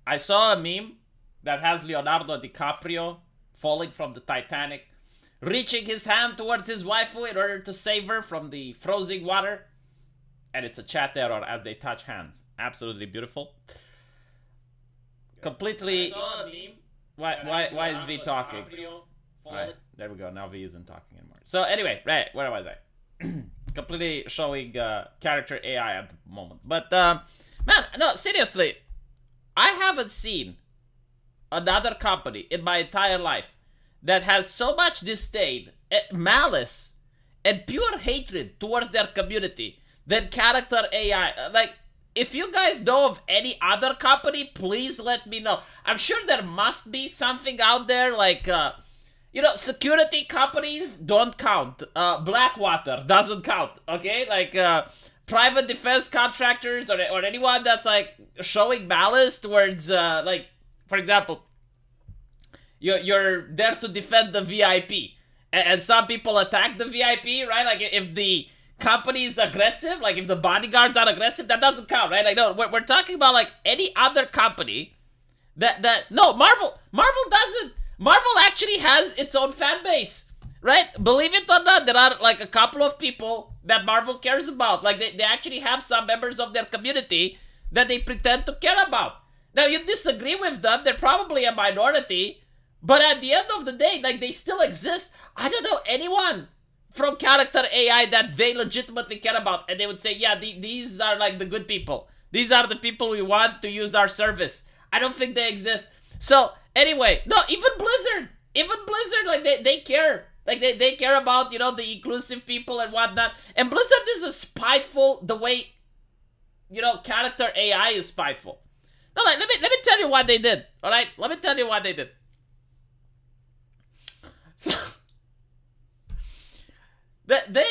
I saw a meme that has Leonardo DiCaprio falling from the Titanic, reaching his hand towards his waifu in order to save her from the frozen water. And it's a chat error as they touch hands. Absolutely beautiful. Completely. Why is V talking? Right, there we go. Now V isn't talking anymore. So anyway, right, where was I? Completely showing character AI at the moment. But man, no, seriously, I haven't seen another company in my entire life that has so much disdain, malice, and pure hatred towards their community than character AI. Like, if you guys know of any other company, please let me know. I'm sure there must be something out there, like, you know, security companies don't count. Blackwater doesn't count, okay? Like, private defense contractors or anyone that's, like, showing malice towards, like, for example, you're there to defend the VIP, and some people attack the VIP, right? Like, if the company is aggressive, like if the bodyguards are aggressive, that doesn't count, right? Like, no, we're talking about like any other company that no, Marvel doesn't. Marvel actually has its own fan base, right? Believe it or not, there are like a couple of people that Marvel cares about. Like, they actually have some members of their community that they pretend to care about. Now, you disagree with them, they're probably a minority, but at the end of the day, like, they still exist. I don't know anyone from character AI that they legitimately care about, and they would say, yeah, these are like the good people. These are the people we want to use our service. I don't think they exist. So, anyway, no, even Blizzard, like, they care. Like, they care about, you know, the inclusive people and whatnot. And Blizzard is a spiteful the way, you know, character AI is spiteful. No, like, let me tell you what they did, alright? Let me tell you what they did. So, they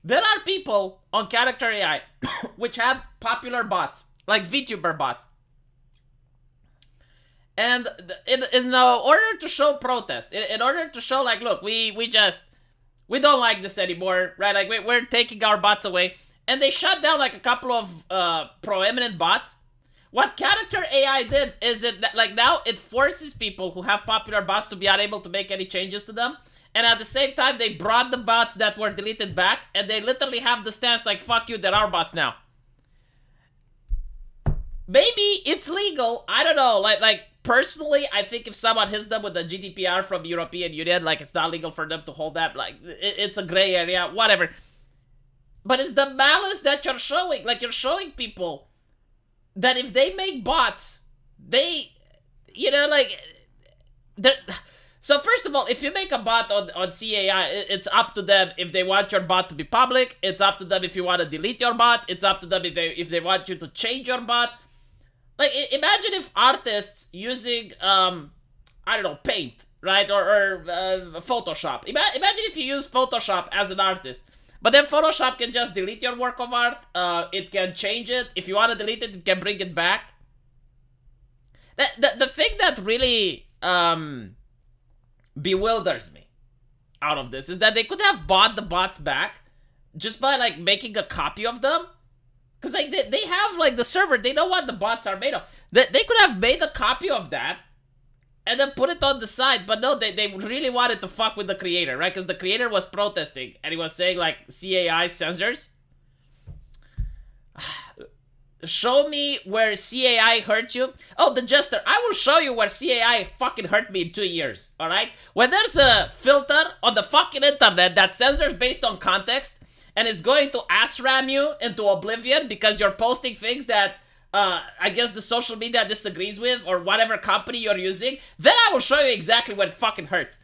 there are people on character AI which have popular bots, like VTuber bots. And in order to show protest, in order to show, like, look, we don't like this anymore, right? Like, we're taking our bots away. And they shut down, like, a couple of prominent bots. What character AI did is like, now it forces people who have popular bots to be unable to make any changes to them. And at the same time, they brought the bots that were deleted back, and they literally have the stance like, fuck you, there are bots now. Maybe it's legal, I don't know, like personally, I think if someone hits them with the GDPR from the European Union, like, it's not legal for them to hold that, like, it's a gray area, whatever. But it's the malice that you're showing, like, you're showing people that if they make bots, they, you know, like, so first of all, if you make a bot on C.Ai, it's up to them if they want your bot to be public. It's up to them if you want to delete your bot. It's up to them if they want you to change your bot. Like, imagine if artists using, I don't know, Paint, right? Or Photoshop. Imagine if you use Photoshop as an artist. But then Photoshop can just delete your work of art. It can change it. If you want to delete it, it can bring it back. The thing that really bewilders me out of this is that they could have bought the bots back just by, like, making a copy of them. Because, like, they have, like, the server. They know what the bots are made of. They could have made a copy of that and then put it on the side. But no, they really wanted to fuck with the creator, right? Because the creator was protesting. And he was saying, like, C.Ai censors. Show me where C.Ai hurt you. Oh, the Jester. I will show you where C.Ai fucking hurt me in 2 years, alright? When there's a filter on the fucking internet that censors based on context and is going to ass ram you into oblivion because you're posting things that I guess the social media disagrees with, or whatever company you're using, then I will show you exactly what fucking hurts.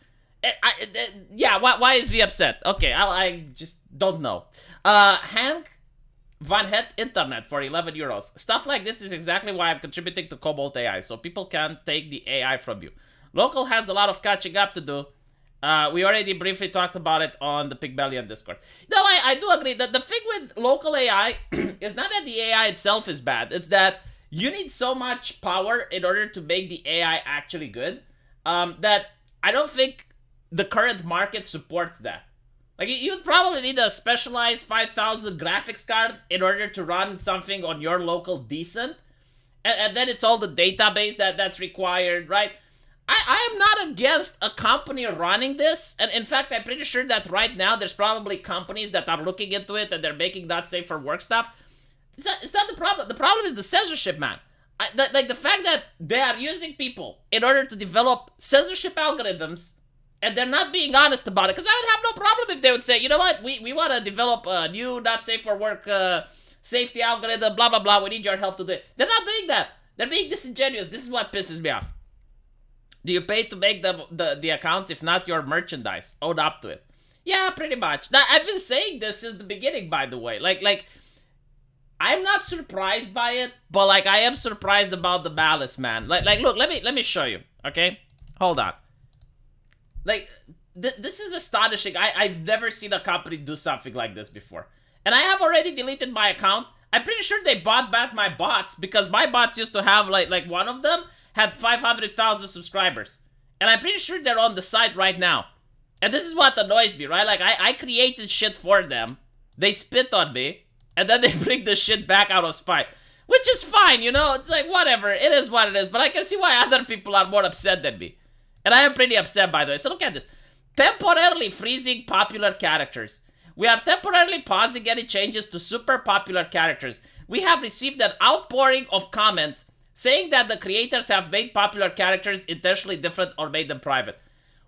Yeah, why is V upset? Okay, I just don't know. Hank Van Het Internet for 11 euros. Stuff like this is exactly why I'm contributing to Cobalt AI, so people can't take the AI from you. Local has a lot of catching up to do. We already briefly talked about it on the Pygmalion Discord. No, I do agree that the thing with local AI is not that the AI itself is bad. It's that you need so much power in order to make the AI actually good, that I don't think the current market supports that. Like, you'd probably need a specialized 5,000 graphics card in order to run something on your local decent. and then it's all the database that's required, right? I am not against a company running this, and in fact, I'm pretty sure that right now there's probably companies that are looking into it and they're making not safe for work stuff. It's not the problem. The problem is the censorship, man. Like the fact that they are using people in order to develop censorship algorithms, and they're not being honest about it. Because I would have no problem if they would say, you know what, we want to develop a new not safe for work safety algorithm, blah blah blah. We need your help to do it. They're not doing that. They're being disingenuous. This is what pisses me off. Do you pay to make the accounts? If not, your merchandise. Own up to it. Yeah, pretty much. Now, I've been saying this since the beginning, by the way. Like, I'm not surprised by it, but like, I am surprised about the malice, man. Like, look, let me show you. Okay, hold on. Like, this is astonishing. I've never seen a company do something like this before, and I have already deleted my account. I'm pretty sure they bought back my bots because my bots used to have like one of them had 500,000 subscribers. And I'm pretty sure they're on the site right now. And this is what annoys me, right? Like, I created shit for them. They spit on me. And then they bring the shit back out of spite. Which is fine, you know? It's like, whatever. It is what it is. But I can see why other people are more upset than me. And I am pretty upset, by the way. So look at this. Temporarily freezing popular characters. We are temporarily pausing any changes to super popular characters. We have received an outpouring of comments saying that the creators have made popular characters intentionally different or made them private.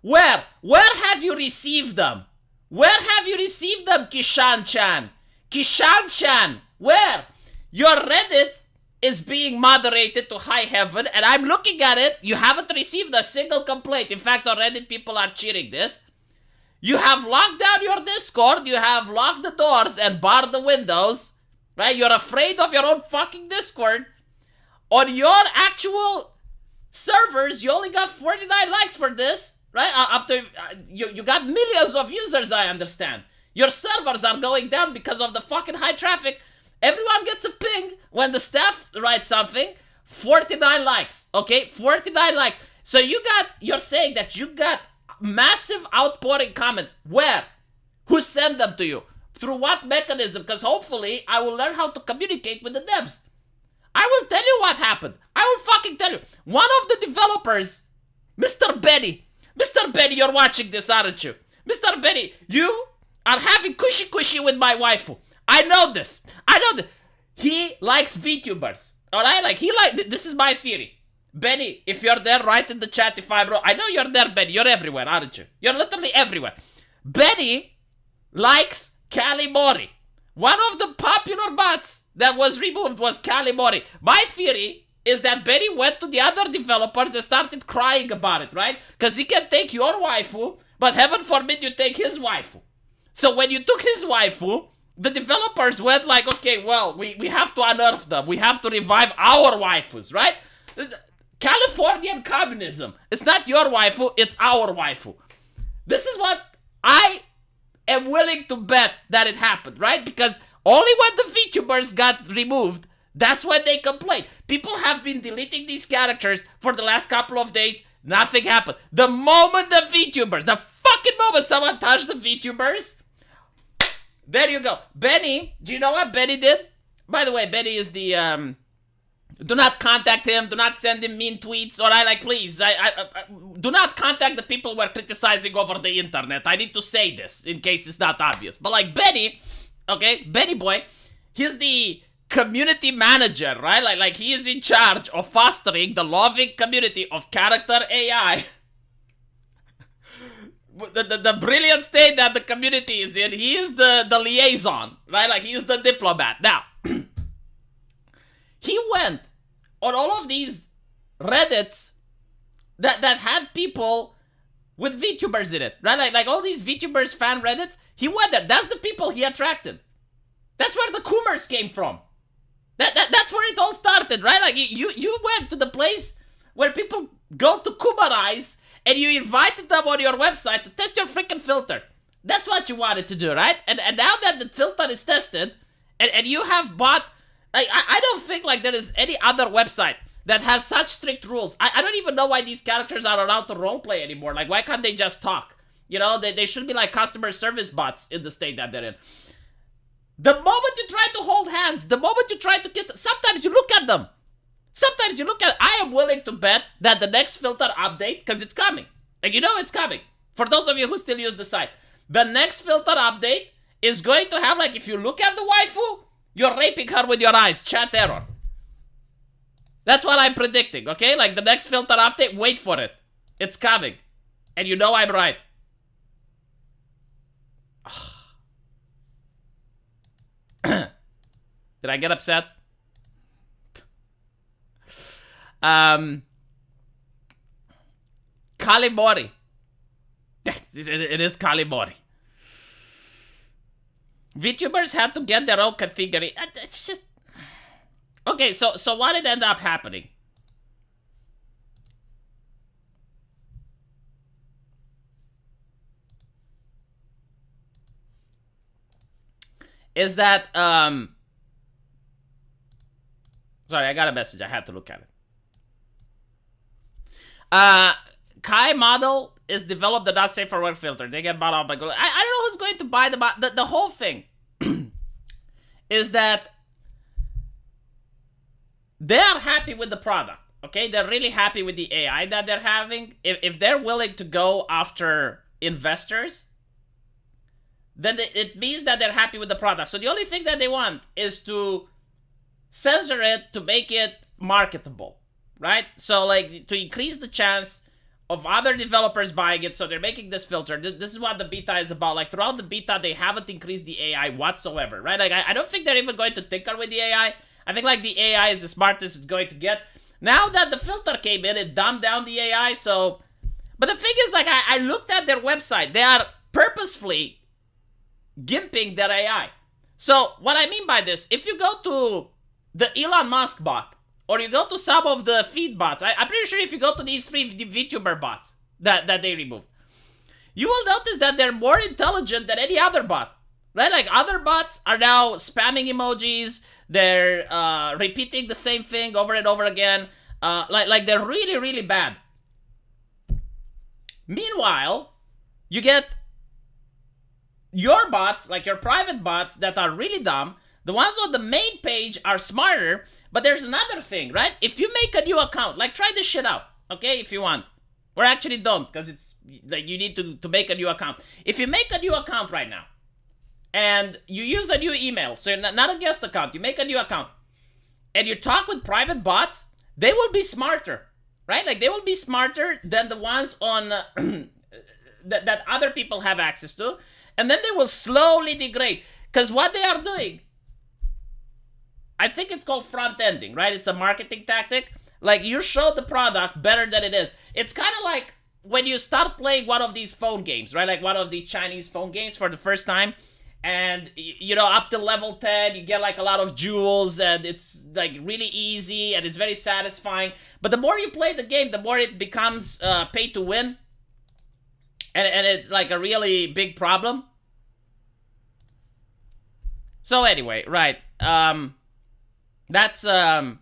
Where? Where have you received them? Where have you received them, Kishan-chan? Kishan-chan, where? Your Reddit is being moderated to high heaven, and I'm looking at it. You haven't received a single complaint. In fact, on Reddit, people are cheering this. You have locked down your Discord. You have locked the doors and barred the windows. Right? You're afraid of your own fucking Discord. On your actual servers, you only got 49 likes for this, right? After you got millions of users, I understand. Your servers are going down because of the fucking high traffic. Everyone gets a ping when the staff writes something. 49 likes, okay? 49 likes. So you're saying that you got massive outpouring comments. Where? Who sent them to you? Through what mechanism? Because hopefully I will learn how to communicate with the devs. I will tell you what happened. I will fucking tell you. One of the developers, Mr. Benny. Mr. Benny, you're watching this, aren't you? Mr. Benny, you are having cushy with my waifu. I know this. He likes VTubers. Alright? This is my theory. Benny, if you're there, write in the chat if I'm wrong. I know you're there, Benny. You're everywhere, aren't you? You're literally everywhere. Benny likes Calimori. One of the popular bots that was removed was Calimori. My theory is that Benny went to the other developers and started crying about it, right? Because he can take your waifu, but heaven forbid you take his waifu. So when you took his waifu, the developers went like, okay, well, we have to unearth them. We have to revive our waifus, right? Californian communism. It's not your waifu, it's our waifu. This is what I am willing to bet that it happened, right? Because only when the VTubers got removed, that's when they complained. People have been deleting these characters for the last couple of days. Nothing happened. The moment the VTubers, the fucking moment someone touched the VTubers, there you go. Benny, do you know what Benny did? By the way, Benny is the, do not contact him. Do not send him mean tweets. Alright, like, please. Do not contact the people we're criticizing over the internet. I need to say this in case it's not obvious. But, like, Benny, okay, Benny boy, he's the community manager, right? Like he is in charge of fostering the loving community of character AI. the brilliant state that the community is in, he is the liaison, right? Like, he is the diplomat. Now, he went on all of these Reddits that had people with VTubers in it, right? Like all these VTubers fan Reddits, he went there. That's the people he attracted. That's where the Kumers came from. That's where it all started, right? Like, you went to the place where people go to Kumarize, and you invited them on your website to test your freaking filter. That's what you wanted to do, right? And now that the filter is tested, and you have bought... Like, I don't think, like, there is any other website that has such strict rules. I don't even know why these characters are allowed to roleplay anymore. Like, why can't they just talk? You know, they should be like customer service bots in the state that they're in. The moment you try to hold hands, the moment you try to kiss them, sometimes you look at them. Sometimes you look at, I am willing to bet that the next filter update, because it's coming, like, you know it's coming. For those of you who still use the site, the next filter update is going to have, like, if you look at the waifu, you're raping her with your eyes. Chat error. That's what I'm predicting, okay? Like, the next filter update, wait for it. It's coming. And you know I'm right. Did I get upset? Kalimori. It is Kalimori. VTubers have to get their own configuration. It's just... Okay, so what did end up happening? Is that, sorry, I got a message. I have to look at it. Kai model is developed the not safe for work filter. They get bought off by Google. I don't know who's going to buy the whole thing is that they are happy with the product. Okay, they're really happy with the AI that they're having. If they're willing to go after investors, then it means that they're happy with the product. So the only thing that they want is to censor it to make it marketable, right? So, like, to increase the chance of other developers buying it. So they're making this filter. This is what the beta is about. Like, throughout the beta, they haven't increased the AI whatsoever, right? Like, I don't think they're even going to tinker with the AI. I think, like, the AI is the smartest it's going to get. Now that the filter came in, it dumbed down the AI, so... But the thing is, like, I looked at their website. They are purposefully gimping their AI. So, what I mean by this, if you go to the Elon Musk bot, or you go to some of the feed bots, I'm pretty sure if you go to these free VTuber bots that they removed, you will notice that they're more intelligent than any other bot, right? Like, other bots are now spamming emojis, they're repeating the same thing over and over again, like they're really, really bad. Meanwhile, you get your bots, like your private bots that are really dumb. The ones on the main page are smarter, but there's another thing, right? If you make a new account, like, try this shit out, okay, if you want. Or actually don't, because it's, like, you need to make a new account. If you make a new account right now, and you use a new email, so you're not a guest account, you make a new account, and you talk with private bots, they will be smarter, right? Like, they will be smarter than the ones on that other people have access to, and then they will slowly degrade. Because what they are doing, I think it's called front-ending, right? It's a marketing tactic. Like, you show the product better than it is. It's kind of like when you start playing one of these phone games, right? Like one of the Chinese phone games for the first time. And, you know, up to level 10, you get, like, a lot of jewels, and it's, like, really easy, and it's very satisfying. But the more you play the game, the more it becomes pay to win. And it's, like, a really big problem. So, anyway, right. That's why,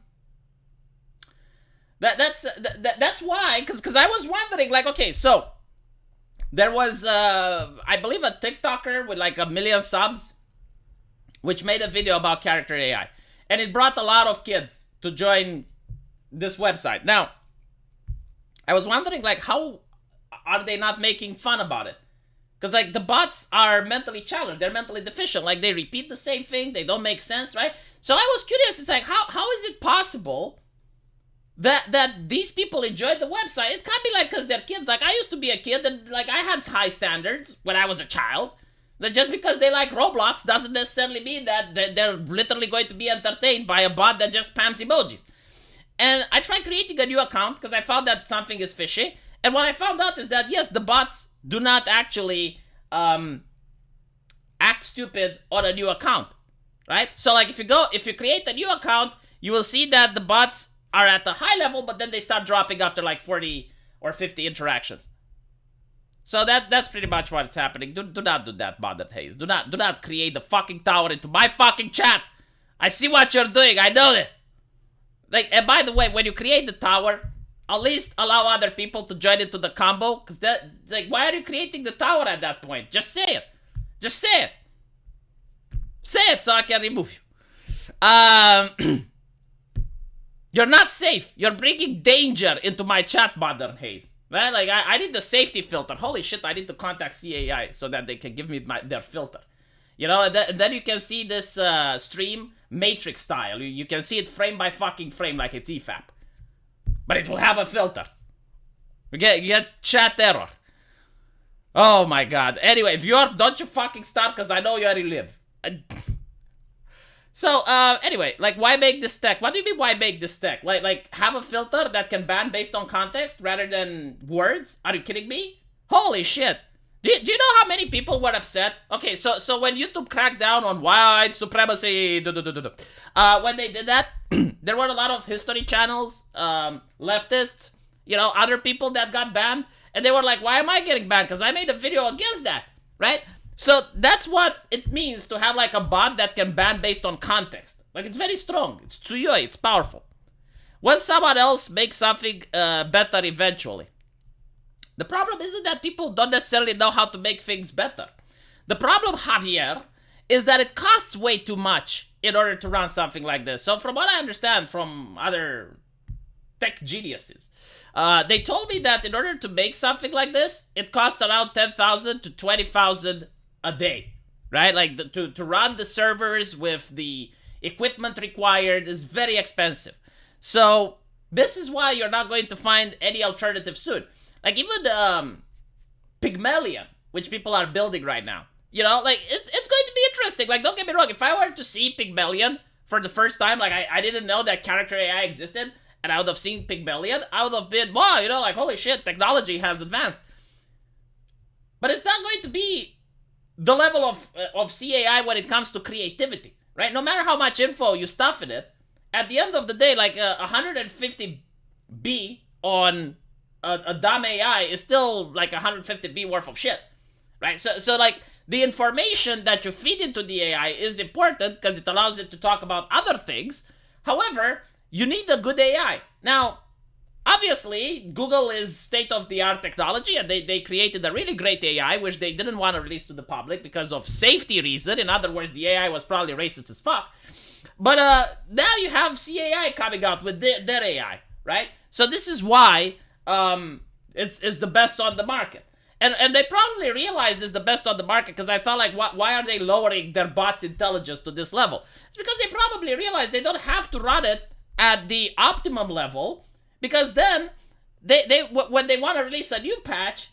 because I was wondering, like, okay, so... There was, I believe, a TikToker with like 1 million subs, which made a video about character AI. And it brought a lot of kids to join this website. Now, I was wondering, like, how are they not making fun about it? Because, like, the bots are mentally challenged. They're mentally deficient. Like, they repeat the same thing. They don't make sense, right? So I was curious. It's like, how is it possible that these people enjoyed the website? It can't be like because they're kids. Like, I used to be a kid and, like, I had high standards when I was a child. That just because they like Roblox doesn't necessarily mean that they're literally going to be entertained by a bot that just spams emojis. And I tried creating a new account because I found that something is fishy. And what I found out is that, yes, the bots do not actually act stupid on a new account, right? So, like, if you create a new account, you will see that the bots are at the high level, but then they start dropping after like 40 or 50 interactions. So that's pretty much what's happening. Do not do that, Bonded Haze. Do not create the fucking tower into my fucking chat. I see what you're doing. I know it. Like, and by the way, when you create the tower, at least allow other people to join into the combo. Because that, like, why are you creating the tower at that point? Just say it. Just say it. Say it so I can remove you. You're not safe. You're bringing danger into my chat, modern Haze. Right? Like, I need the safety filter. Holy shit, I need to contact C.Ai so that they can give me their filter. You know, and then you can see this stream Matrix style. You can see it frame by fucking frame like it's EFAP. But it will have a filter. You get chat error. Oh my god. Anyway, if you're, don't you fucking start, because I know you already live. So, anyway, like, why make this tech? What do you mean, why make this tech? Like, have a filter that can ban based on context rather than words? Are you kidding me? Holy shit. Do you know how many people were upset? Okay, so when YouTube cracked down on white supremacy, when they did that, there were a lot of history channels, leftists, you know, other people that got banned, and they were like, why am I getting banned? Because I made a video against that, right? So that's what it means to have like a bot that can ban based on context. Like, it's very strong. It's tsuyoi. It's powerful. When someone else makes something better eventually. The problem isn't that people don't necessarily know how to make things better. The problem, Javier, is that it costs way too much in order to run something like this. So from what I understand from other tech geniuses, they told me that in order to make something like this, it costs around 10,000 to 20,000 a day, right? Like, to run the servers with the equipment required is very expensive. So this is why you're not going to find any alternative soon. Like, even Pygmalion, which people are building right now, you know, like, it's going to be interesting. Like, don't get me wrong, if I were to see Pygmalion for the first time, like, I didn't know that character AI existed, and I would have seen Pygmalion, I would have been, wow, you know, like, holy shit, technology has advanced. But it's not going to be the level of C.Ai when it comes to creativity, right? No matter how much info you stuff in it, at the end of the day, like, 150B on a dumb AI is still like 150B worth of shit, right? So like, the information that you feed into the AI is important because it allows it to talk about other things. However, you need a good AI. Now, obviously, Google is state-of-the-art technology, and they created a really great AI, which they didn't want to release to the public because of safety reason. In other words, the AI was probably racist as fuck. But now you have C.Ai coming out with their AI, right? So this is why it's the best on the market. And they probably realize it's the best on the market because I felt like, why are they lowering their bot's intelligence to this level? It's because they probably realize they don't have to run it at the optimum level, because then they when they want to release a new patch,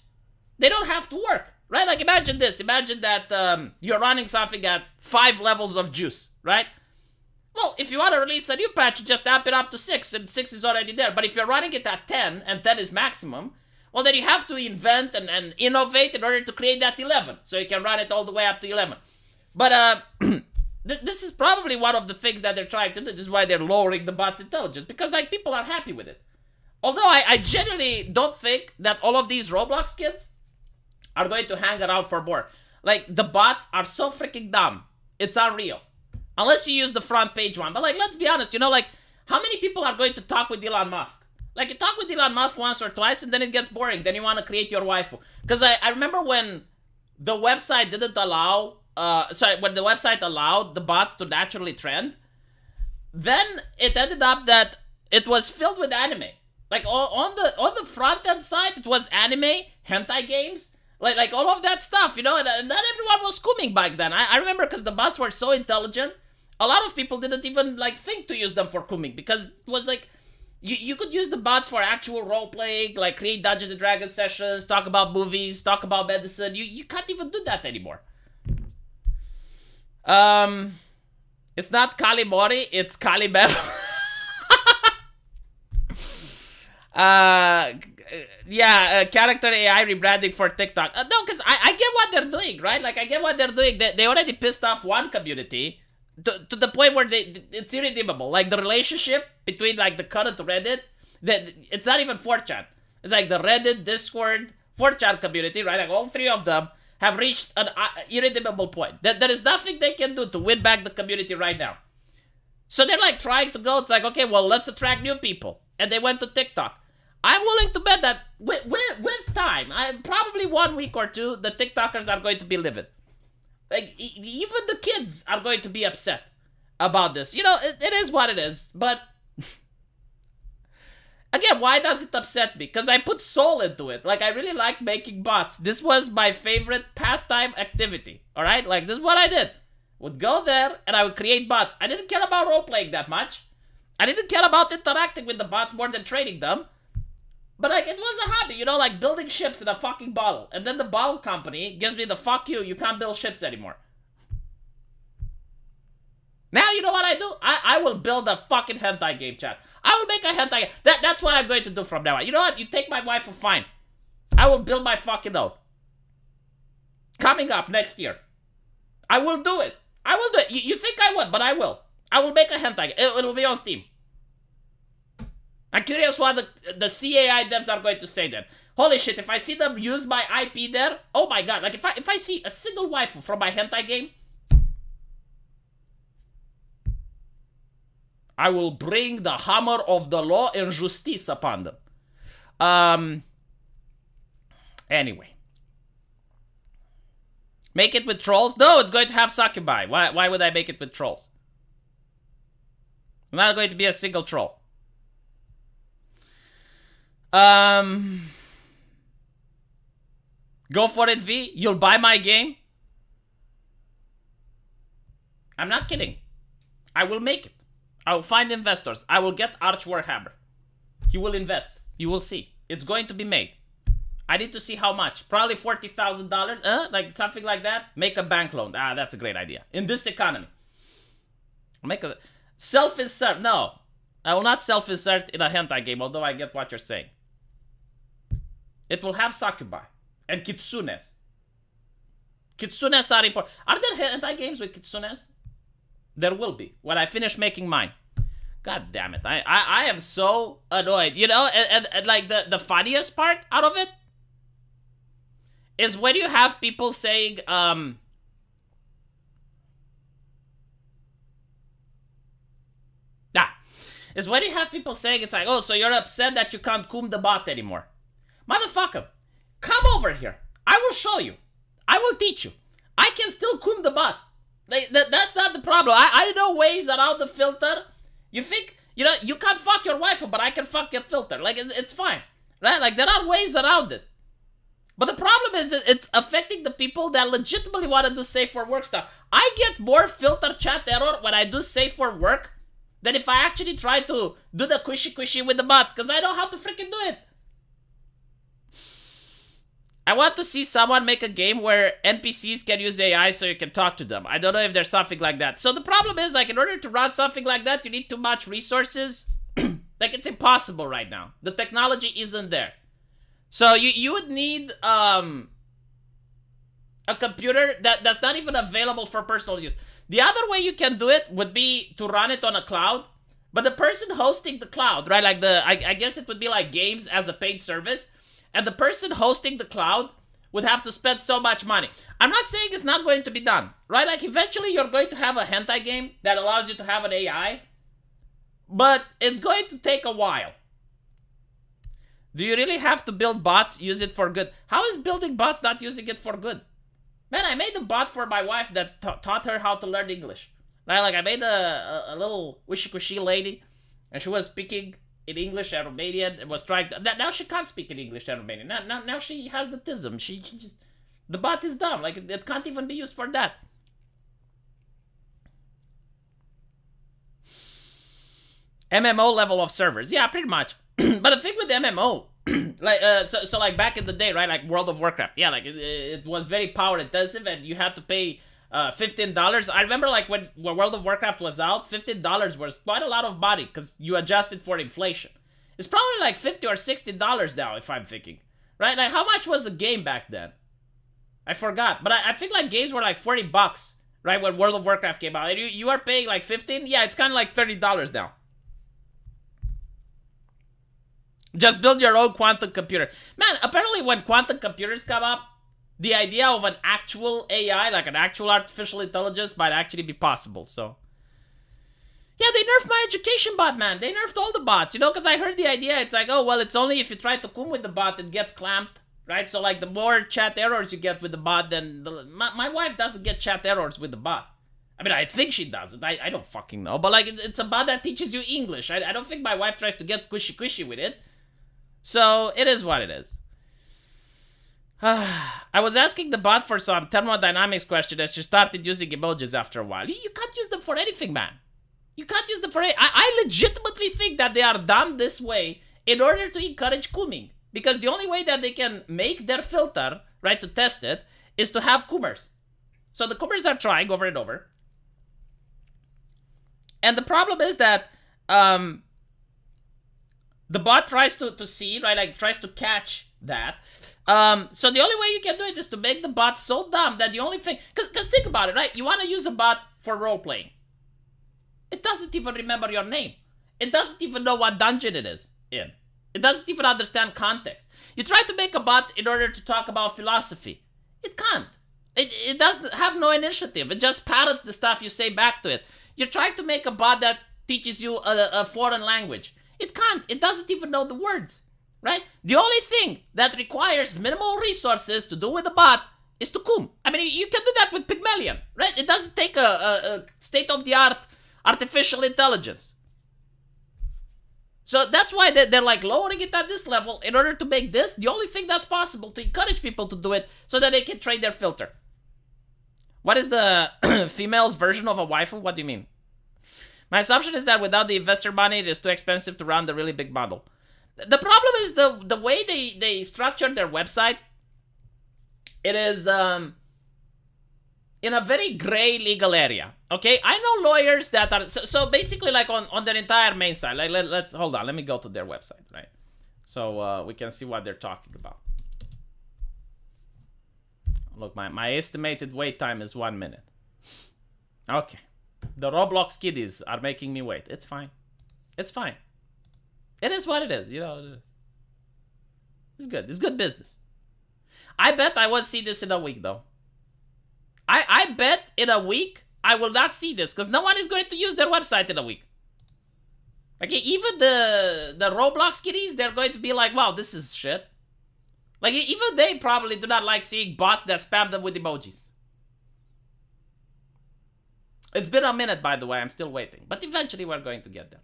they don't have to work, right? Like, imagine this. Imagine that you're running something at 5 levels of juice, right? Well, if you want to release a new patch, you just amp it up to 6, and 6 is already there. But if you're running it at 10, and 10 is maximum, well, then you have to invent and innovate in order to create that 11, so you can run it all the way up to 11. But this is probably one of the things that they're trying to do. This is why they're lowering the bot's intelligence, because, like, people are happy with it. Although I genuinely don't think that all of these Roblox kids are going to hang around for more. Like, the bots are so freaking dumb. It's unreal. Unless you use the front page one. But, like, let's be honest, you know, like, how many people are going to talk with Elon Musk? Like, you talk with Elon Musk once or twice, and then it gets boring. Then you want to create your waifu. Because I remember when the website didn't allow, when the website allowed the bots to naturally trend, then it ended up that it was filled with anime. Like, on the front end side, it was anime, hentai games, like all of that stuff, you know, and not everyone was scooming back then. I remember because the bots were so intelligent, a lot of people didn't even, like, think to use them for cooming, because it was like, you could use the bots for actual role-playing, like create Dungeons and Dragons sessions, talk about movies, talk about medicine. You can't even do that anymore. It's not Kalimori, it's Kalimero. Character AI rebranding for TikTok. No, because I get what they're doing, right? Like, I get what they're doing. They already pissed off one community to the point where it's irredeemable. Like, the relationship between, like, the current Reddit, it's not even 4chan. It's like the Reddit, Discord, 4chan community, right? Like, all three of them have reached an irredeemable point. There is nothing they can do to win back the community right now. So they're, like, trying to go, it's like, okay, well, let's attract new people. And they went to TikTok. I'm willing to bet that with time, probably 1 week or two, the TikTokers are going to be livid. Like, even the kids are going to be upset about this. You know, it is what it is, but Again, why does it upset me? Because I put soul into it. Like, I really like making bots. This was my favorite pastime activity. Alright? Like, this is what I did. Would go there, and I would create bots. I didn't care about role-playing that much. I didn't care about interacting with the bots more than trading them. But, like, it was a hobby, you know, like building ships in a fucking bottle. And then the bottle company gives me the fuck you can't build ships anymore. Now, you know what I do? I will build a fucking hentai game, chat. I will make a hentai game. That's what I'm going to do from now on. You know what? You take my wife for fine. I will build my fucking own. Coming up next year. I will do it. I will do it. You think I would, but I will. I will make a hentai game. It'll be on Steam. I'm curious what the C.Ai devs are going to say then. Holy shit, if I see them use my IP there, oh my god, like if I see a single waifu from my hentai game, I will bring the hammer of the law and justice upon them. Anyway. Make it with trolls? No, it's going to have succubi. Why would I make it with trolls? I'm not going to be a single troll. Go for it, V. You'll buy my game? I'm not kidding. I will make it. I will find investors. I will get Arch Warhammer. He will invest. You will see. It's going to be made. I need to see how much. Probably $40,000. Like something like that. Make a bank loan. Ah, that's a great idea. In this economy. Make a... Self-insert. No. I will not self-insert in a hentai game, although I get what you're saying. It will have succubi. And kitsunes. Kitsunes are important. Are there hentai games with kitsunes? There will be. When I finish making mine. God damn it. I am so annoyed. You know, and like the funniest part out of it is when you have people saying, is when you have people saying, it's like, oh, so you're upset that you can't coom the bot anymore. Motherfucker, come over here. I will show you. I will teach you. I can still coom the bot. That's not the problem. I know ways around the filter. You think, you know, you can't fuck your wife, but I can fuck your filter. Like, it's fine. Right? Like, there are ways around it. But the problem is it's affecting the people that legitimately want to do safe for work stuff. I get more filter chat error when I do safe for work than if I actually try to do the squishy with the bot, because I know how to freaking do it. I want to see someone make a game where NPCs can use AI so you can talk to them. I don't know if there's something like that. So the problem is, like, in order to run something like that, you need too much resources. Like, it's impossible right now. The technology isn't there. So you would need a computer that's not even available for personal use. The other way you can do it would be to run it on a cloud. But the person hosting the cloud, right? Like I guess it would be like games as a paid service. And the person hosting the cloud would have to spend so much money. I'm not saying it's not going to be done, right? Like, eventually you're going to have a hentai game that allows you to have an AI. But it's going to take a while. Do you really have to build bots? Use it for good. How is building bots not using it for good? Man, I made a bot for my wife that taught her how to learn English. Right? Like, I made a little wishy-cushy lady. And she was speaking in English and Romanian and was trying to... Now she can't speak in English and Romanian. Now she has the tism. She just... The bot is dumb. Like, it can't even be used for that. MMO level of servers. Yeah, pretty much. But the thing with the MMO... like, so like back in the day, right? Like World of Warcraft. Yeah, like it was very power intensive and you had to pay... $15. I remember like when World of Warcraft was out, $15 was quite a lot of money because you adjusted for inflation. It's probably like $50 or $60 now, if I'm thinking. Right? Like, how much was a game back then? I forgot. But I think like games were like $40, right? When World of Warcraft came out. And you are paying like 15? Yeah, it's kind of like $30 now. Just build your own quantum computer. Man, apparently when quantum computers come up, the idea of an actual AI, like an actual artificial intelligence, might actually be possible, so... Yeah, they nerfed my education bot, man. They nerfed all the bots, you know, because I heard the idea. It's like, oh, well, it's only if you try to coom with the bot, it gets clamped, right? So, like, the more chat errors you get with the bot, then... My wife doesn't get chat errors with the bot. I mean, I think she doesn't. I don't fucking know. But, like, it's a bot that teaches you English. I don't think my wife tries to get squishy with it. So it is what it is. I was asking the bot for some thermodynamics question as she started using emojis after a while. You can't use them for anything, man. You can't use them for anything. I legitimately think that they are done this way in order to encourage cooming. Because the only way that they can make their filter, right, to test it, is to have coomers. So the coomers are trying over and over. And the problem is that the bot tries to see, right, like tries to catch that. So the only way you can do it is to make the bot so dumb that the only thing... Because think about it, right? You want to use a bot for role-playing. It doesn't even remember your name. It doesn't even know what dungeon it is in. It doesn't even understand context. You try to make a bot in order to talk about philosophy. It can't. It doesn't have no initiative. It just parrots the stuff you say back to it. You're trying to make a bot that teaches you a foreign language. It can't. It doesn't even know the words. Right? The only thing that requires minimal resources to do with a bot is to coom. I mean, you can do that with Pygmalion, right? It doesn't take a state-of-the-art artificial intelligence. So that's why they're like lowering it at this level in order to make this the only thing that's possible to encourage people to do it so that they can train their filter. What is the female's version of a waifu? What do you mean? My assumption is that without the investor money, it is too expensive to run the really big model. The problem is the way they structured their website. It is in a very gray legal area. Okay, I know lawyers that are so basically like on their entire main site. Like let's hold on. Let me go to their website, right? So we can see what they're talking about. Look, my estimated wait time is 1 minute. Okay, the Roblox kiddies are making me wait. It's fine. It's fine. It is what it is, you know. It's good. It's good business. I bet I won't see this in a week, though. I bet in a week I will not see this because no one is going to use their website in a week. Okay, even the Roblox kiddies, they're going to be like, wow, this is shit. Like, even they probably do not like seeing bots that spam them with emojis. It's been a minute, by the way. I'm still waiting. But eventually we're going to get there.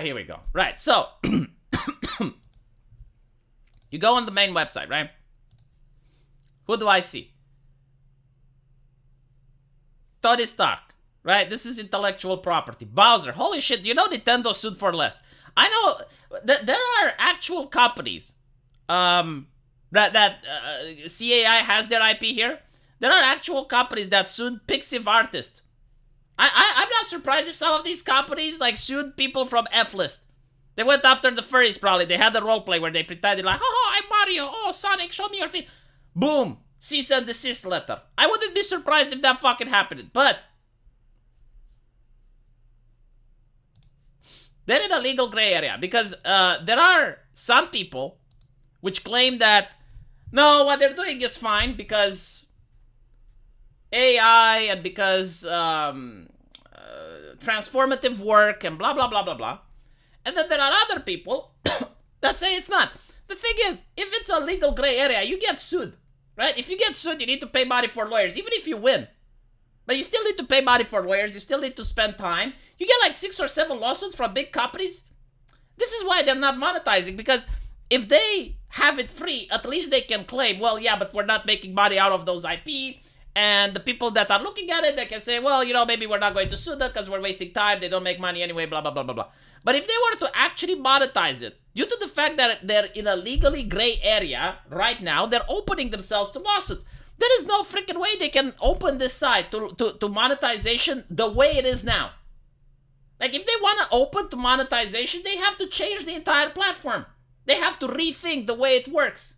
Here we go. Right, so you go on the main website, right? Who do I see? Tony Stark, right? This is intellectual property. Bowser, holy shit, you know Nintendo sued for less. I know there are actual companies that C.Ai has their IP here. There are actual companies that sued Pixiv artists. I'm not surprised if some of these companies like sued people from F-List. They went after the furries probably. They had a roleplay where they pretended like, oh, I'm Mario. Oh, Sonic, show me your feet. Boom. Cease and desist letter. I wouldn't be surprised if that fucking happened. But they're in a legal gray area because there are some people which claim that, no, what they're doing is fine because AI and because transformative work and blah, blah, blah, blah, blah. And then there are other people that say it's not. The thing is, if it's a legal gray area, you get sued, right? If you get sued, you need to pay money for lawyers, even if you win. But you still need to pay money for lawyers. You still need to spend time. You get like 6 or 7 lawsuits from big companies. This is why they're not monetizing, because if they have it free, at least they can claim, well, yeah, but we're not making money out of those IP. And the people that are looking at it, they can say, well, you know, maybe we're not going to sue them because we're wasting time. They don't make money anyway, blah, blah, blah, blah, blah. But if they were to actually monetize it, due to the fact that they're in a legally gray area right now, they're opening themselves to lawsuits. There is no freaking way they can open this site to monetization the way it is now. Like, if they want to open to monetization, they have to change the entire platform. They have to rethink the way it works.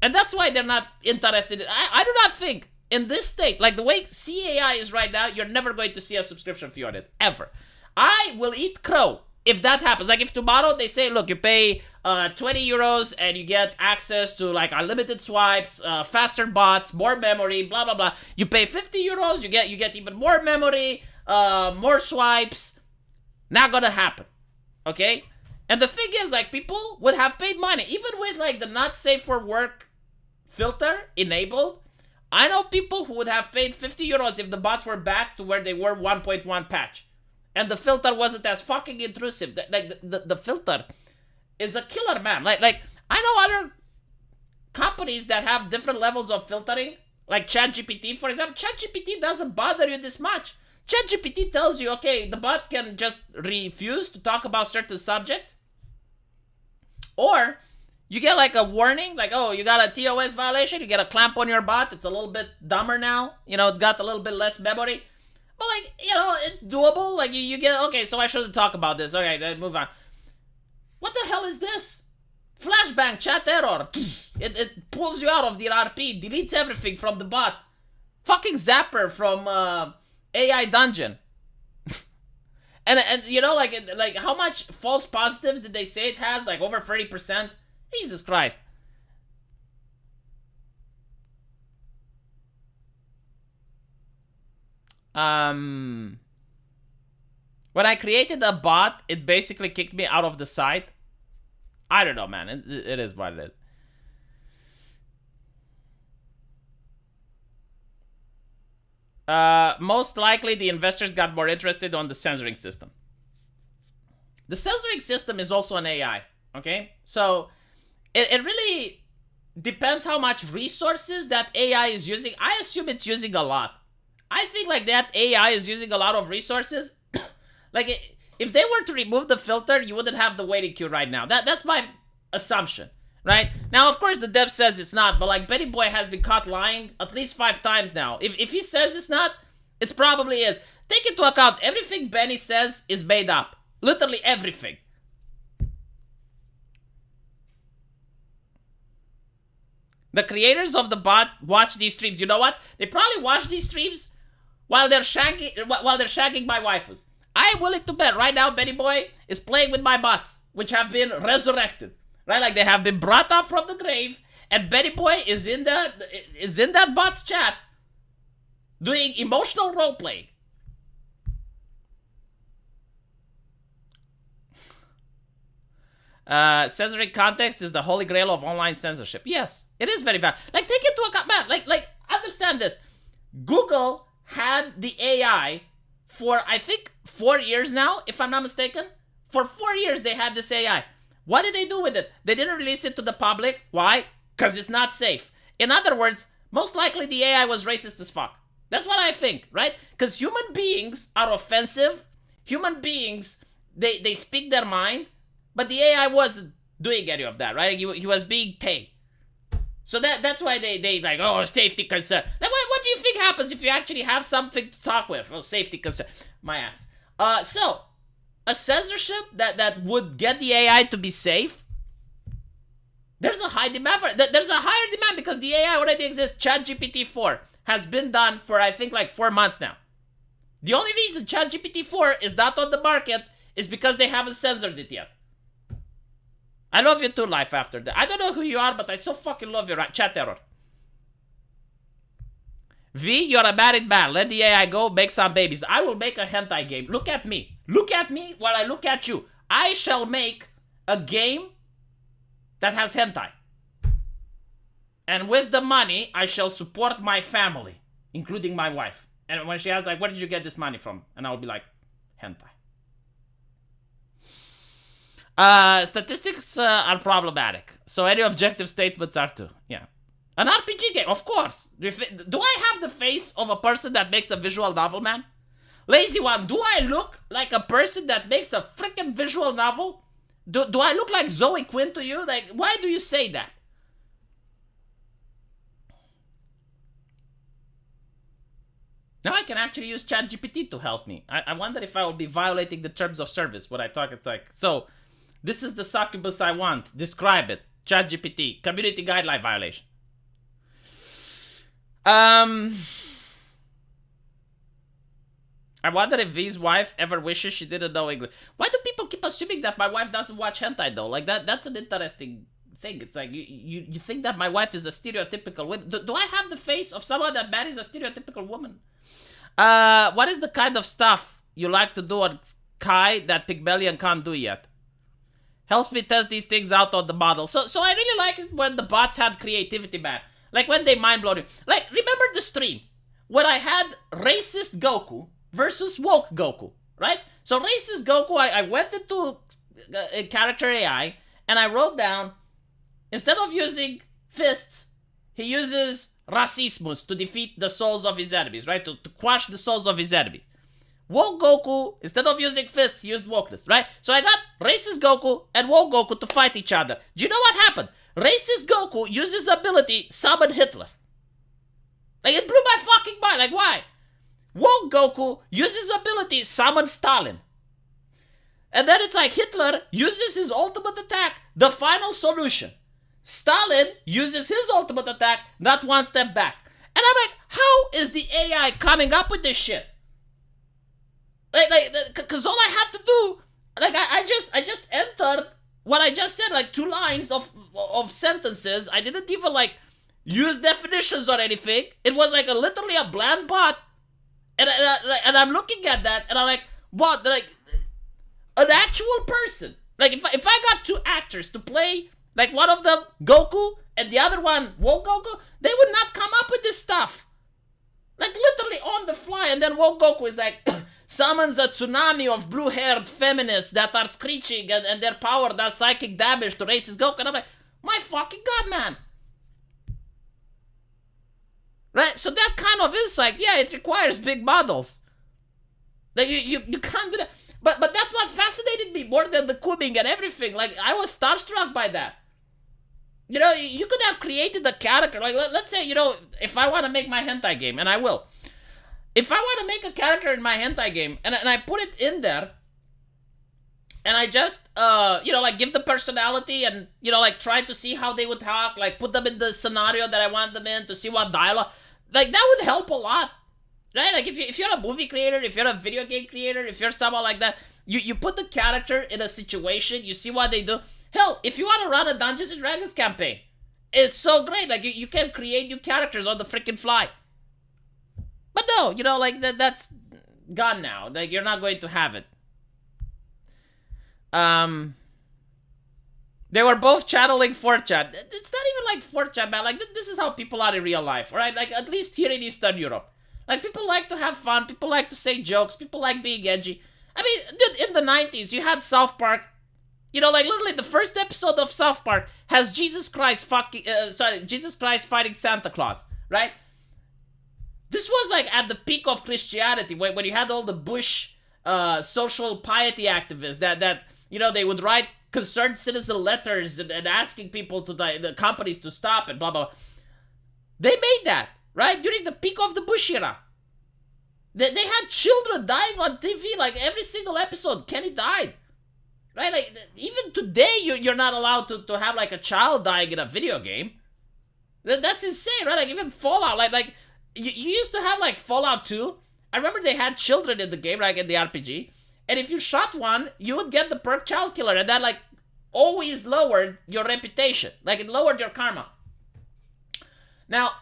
And that's why they're not interested in it. I do not think in this state, like the way C.Ai is right now, you're never going to see a subscription fee on it, ever. I will eat crow if that happens. Like if tomorrow they say, look, you pay 20 euros and you get access to like unlimited swipes, faster bots, more memory, blah, blah, blah. You pay 50 euros, you get even more memory, more swipes. Not gonna happen, okay? And the thing is, like, people would have paid money, even with like the not safe for work filter enabled. I know people who would have paid 50 euros if the bots were back to where they were 1.1 patch. and the filter wasn't as fucking intrusive. The filter is a killer, man. Like I know other companies that have different levels of filtering, like ChatGPT, for example. ChatGPT doesn't bother you this much. ChatGPT tells you, okay, the bot can just refuse to talk about certain subjects, or you get like a warning, like, oh, you got a TOS violation, you get a clamp on your bot, it's a little bit dumber now, it's got a little bit less memory, but like, it's doable, like you get, okay, so I shouldn't talk about this, okay, then move on. What the hell is this? Flashbang, chat error. It pulls you out of the RP, deletes everything from the bot. Fucking Zapper from AI Dungeon. and like how much false positives did they say it has? Like over 30%? Jesus Christ. When I created a bot, it basically kicked me out of the site. I don't know, man. It is what it is. Most likely, the investors got more interested on the censoring system. The censoring system is also an AI, okay? So, it really depends how much resources that AI is using. I assume it's using a lot. I think, like, that AI is using a lot of resources. Like, if they were to remove the filter, you wouldn't have the waiting queue right now. That's my assumption, right? Now, of course, the dev says it's not, but like Betty Boy has been caught lying at least 5 times now. If he says it's not, it probably is. Take into account, everything Benny says is made up. Literally everything. The creators of the bot watch these streams. You know what? They probably watch these streams while they're shagging my waifus. I am willing to bet right now Betty Boy is playing with my bots, which have been resurrected. Right? Like they have been brought up from the grave, and Betty Boy is in that bot's chat doing emotional role playing. Censoring context is the holy grail of online censorship. Yes, it is very bad. Like, take it to account, man. Like, understand this. Google had the AI for, I think, 4 years now, if I'm not mistaken. For 4 years, they had this AI. What did they do with it? They didn't release it to the public. Why? Because it's not safe. In other words, most likely the AI was racist as fuck. That's what I think, right? Because human beings are offensive. Human beings, they speak their mind. But the AI wasn't doing any of that, right? He was being tame. So that's why they like, oh, safety concern. Like, what do you think happens if you actually have something to talk with? Oh, safety concern. My ass. So, a censorship that would get the AI to be safe, there's a high demand for it. There's a higher demand because the AI already exists. ChatGPT 4 has been done for, I think, like 4 months now. The only reason ChatGPT 4 is not on the market is because they haven't censored it yet. I love you too, Life After That. I don't know who you are, but I so fucking love your chat error. V, you're a married man. Let the AI go, make some babies. I will make a hentai game. Look at me. Look at me while I look at you. I shall make a game that has hentai. And with the money, I shall support my family, including my wife. And when she asks, like, where did you get this money from? And I'll be like, hentai. Statistics are problematic. So any objective statements are too. Yeah. An RPG game, of course. Do I have the face of a person that makes a visual novel, man? Lazy one, do I look like a person that makes a freaking visual novel? Do I look like Zoe Quinn to you? Like, why do you say that? Now I can actually use ChatGPT to help me. I wonder if I will be violating the terms of service when I talk. It's like, so, this is the succubus I want. Describe it. ChatGPT. Community guideline violation. I wonder if V's wife ever wishes she didn't know English. Why do people keep assuming that my wife doesn't watch hentai though? Like that's an interesting thing. It's like you think that my wife is a stereotypical woman. Do I have the face of someone that marries a stereotypical woman? What is the kind of stuff you like to do on Kai that Pygmalion can't do yet? Helps me test these things out on the model. So I really like it when the bots had creativity, man. Like when they mind blow you. Like, remember the stream where I had racist Goku versus woke Goku, right? So racist Goku, I went into character AI and I wrote down, instead of using fists, he uses racismus to defeat the souls of his enemies, right? To quash the souls of his enemies. Woke Goku, instead of using fists, used wokeness, right? So I got racist Goku and woke Goku to fight each other. Do you know what happened? Racist Goku uses ability summon Hitler. Like, it blew my fucking mind. Like, why? Woke Goku uses ability summon Stalin. And then it's like Hitler uses his ultimate attack, the final solution. Stalin uses his ultimate attack, not one step back. And I'm like, how is the AI coming up with this shit? Cause all I had to do, I just entered what I just said, like 2 lines of sentences. I didn't even use definitions or anything. It was literally a bland bot, and I'm looking at that, and I'm like, what? An actual person. If I got 2 actors to play, one of them Goku and the other one Woke Goku, they would not come up with this stuff. Literally on the fly, and then Woke Goku is summons a tsunami of blue-haired feminists that are screeching and their power does psychic damage to racist Goku. And I'm like, my fucking god, man. Right? So that kind of is yeah, it requires big models. You can't do that. But that's what fascinated me more than the kumbing and everything. I was starstruck by that. You could have created a character. Let's say, if I want to make my hentai game, and I will. If I want to make a character in my hentai game, and I put it in there, and I just, give the personality and, try to see how they would talk, put them in the scenario that I want them in to see what dialogue, that would help a lot, right? If you're a movie creator, if you're a video game creator, if you're someone like that, you put the character in a situation, you see what they do. Hell, if you want to run a Dungeons and Dragons campaign, it's so great. You can create new characters on the freaking fly. But no, that's gone now. You're not going to have it. They were both channeling 4chan. It's not even 4chan, man. This is how people are in real life, alright? At least here in Eastern Europe. People like to have fun. People like to say jokes. People like being edgy. I mean, dude, in the 90s, you had South Park. Literally the first episode of South Park has Jesus Christ fighting Santa Claus, right? This was at the peak of Christianity, when you had all the Bush social piety activists that they would write concerned citizen letters and asking people the companies to stop and blah blah blah. They made that, right, during the peak of the Bush era. They had children dying on TV, every single episode. Kenny died, right? Even today, you're not allowed to have a child dying in a video game. That's insane, right? Even Fallout, you used to have Fallout 2. I remember they had children in the game, in the RPG. And if you shot one, you would get the perk child killer. And that always lowered your reputation. It lowered your karma. Now,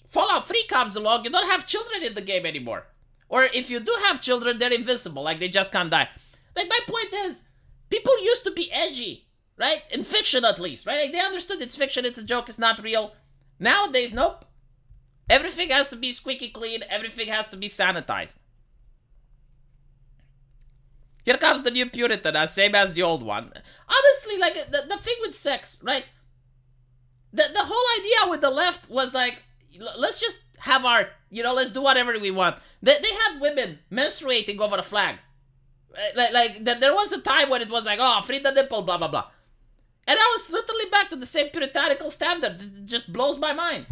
Fallout 3 comes along, you don't have children in the game anymore. Or if you do have children, they're invisible. They just can't die. My point is, people used to be edgy, right? In fiction at least, right? They understood it's fiction, it's a joke, it's not real. Nowadays, nope. Everything has to be squeaky clean. Everything has to be sanitized. Here comes the new Puritan, same as the old one. Honestly, the thing with sex, right? The whole idea with the left was let's just have art. Let's do whatever we want. They had women menstruating over a flag. There was a time when it was oh, free the nipple, blah, blah, blah. And I was literally back to the same puritanical standards. It just blows my mind.